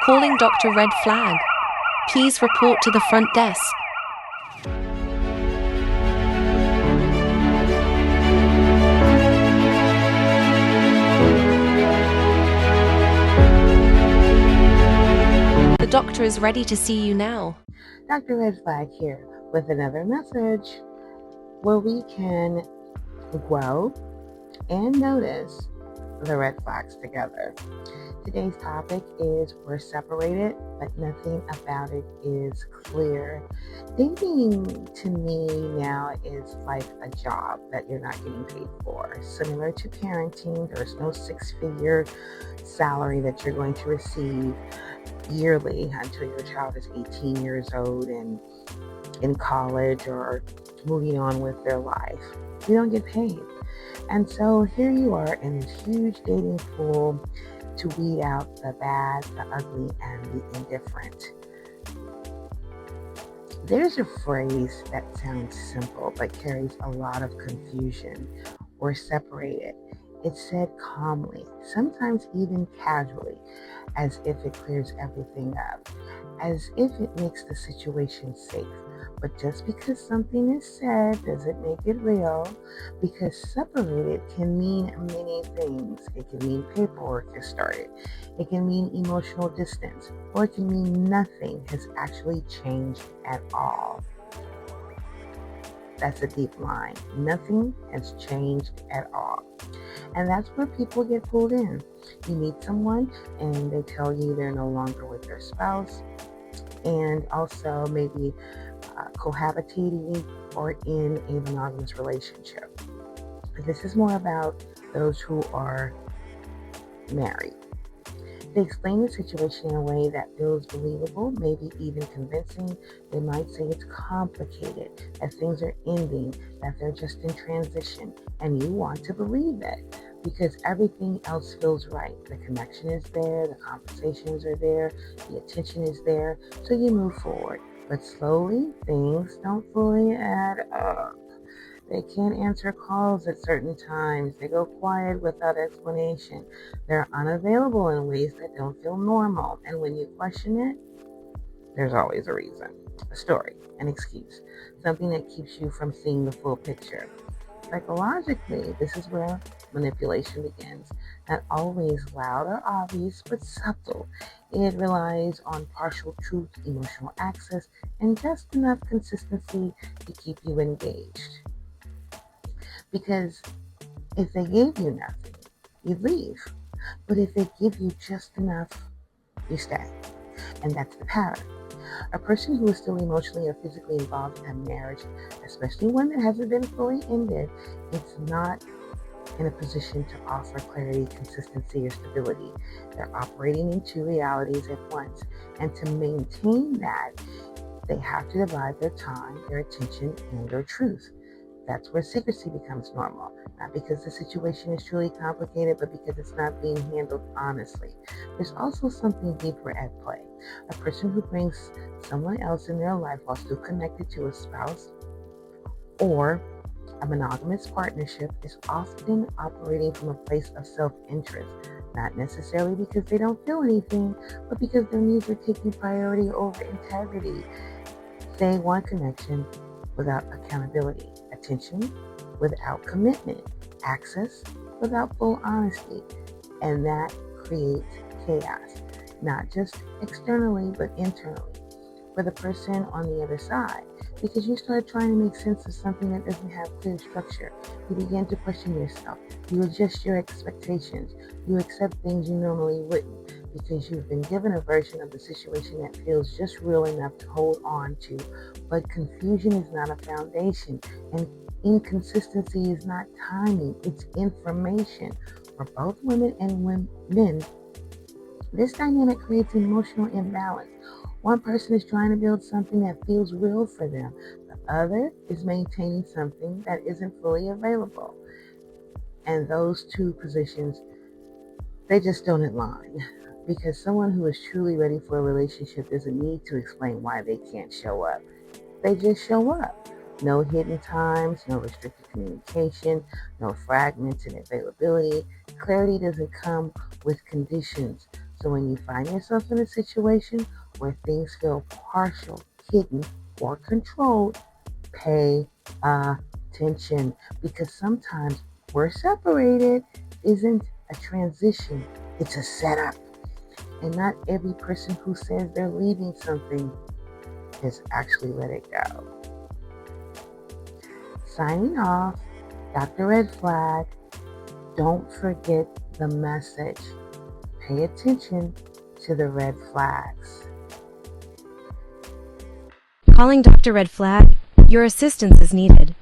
Calling Dr. Red Flag. Please report to the front desk. The doctor is ready to see you now. Dr. Red Flag here with another message where we can grow and notice the red flags together. Today's topic is we're separated, but nothing about it is clear. Dating to me now is like a job that you're not getting paid for. Similar to parenting, there's no six-figure salary that you're going to receive yearly until your child is 18 years old and in college or moving on with their life. You don't get paid. And so here you are in this huge dating pool to weed out the bad, the ugly, and the indifferent. There's a phrase that sounds simple but carries a lot of confusion. We're separated. It's said calmly, sometimes even casually, as if it clears everything up, as if it makes the situation safe. But just because something is said doesn't make it real, because separated can mean many things. It can mean paperwork is started. It can mean emotional distance, or it can mean nothing has actually changed at all. That's a deep line. Nothing has changed at all. And that's where people get pulled in. You meet someone and they tell you they're no longer with their spouse, and also maybe cohabitating or in a monogamous relationship. This is more about those who are married. They explain the situation in a way that feels believable, maybe even convincing. They might say it's complicated, that things are ending, that they're just in transition, and you want to believe it because everything else feels right. The connection is there, the conversations are there, the attention is there, so you move forward. But slowly, things don't fully add up. They can't answer calls at certain times. They go quiet without explanation. They're unavailable in ways that don't feel normal. And when you question it, there's always a reason, a story, an excuse, something that keeps you from seeing the full picture. Psychologically, this is where manipulation begins. Not always loud or obvious, but subtle. It relies on partial truth, emotional access, and just enough consistency to keep you engaged. Because if they gave you nothing, you leave. But if they give you just enough, you stay. And that's the pattern. A person who is still emotionally or physically involved in a marriage, especially one that hasn't been fully ended, is not in a position to offer clarity, consistency, or stability. They're operating in two realities at once. And to maintain that, they have to divide their time, their attention, and their truth. That's where secrecy becomes normal. Not because the situation is truly complicated, but because it's not being handled honestly. There's also something deeper at play. A person who brings someone else in their life while still connected to a spouse or a monogamous partnership is often operating from a place of self-interest. Not necessarily because they don't feel anything, but because their needs are taking priority over integrity. They want connection without accountability, attention without commitment, access without full honesty, and that creates chaos, not just externally but internally for the person on the other side, because you start trying to make sense of something that doesn't have clear structure. You begin to question yourself, you adjust your expectations, you accept things you normally wouldn't, because you've been given a version of the situation that feels just real enough to hold on to. But confusion is not a foundation, and inconsistency is not timing, it's information. For both women and men, this dynamic creates emotional imbalance. One person is trying to build something that feels real for them. The other is maintaining something that isn't fully available. And those two positions, they just don't align. Because someone who is truly ready for a relationship doesn't need to explain why they can't show up. They just show up. No hidden times, no restricted communication, no fragmented availability. Clarity doesn't come with conditions. So when you find yourself in a situation where things feel partial, hidden, or controlled, pay attention, because sometimes we're separated isn't a transition, it's a setup. And not every person who says they're leaving something has actually let it go. Signing off, Dr. Red Flag. Don't forget the message. Pay attention to the red flags. Calling Dr. Red Flag. Your assistance is needed.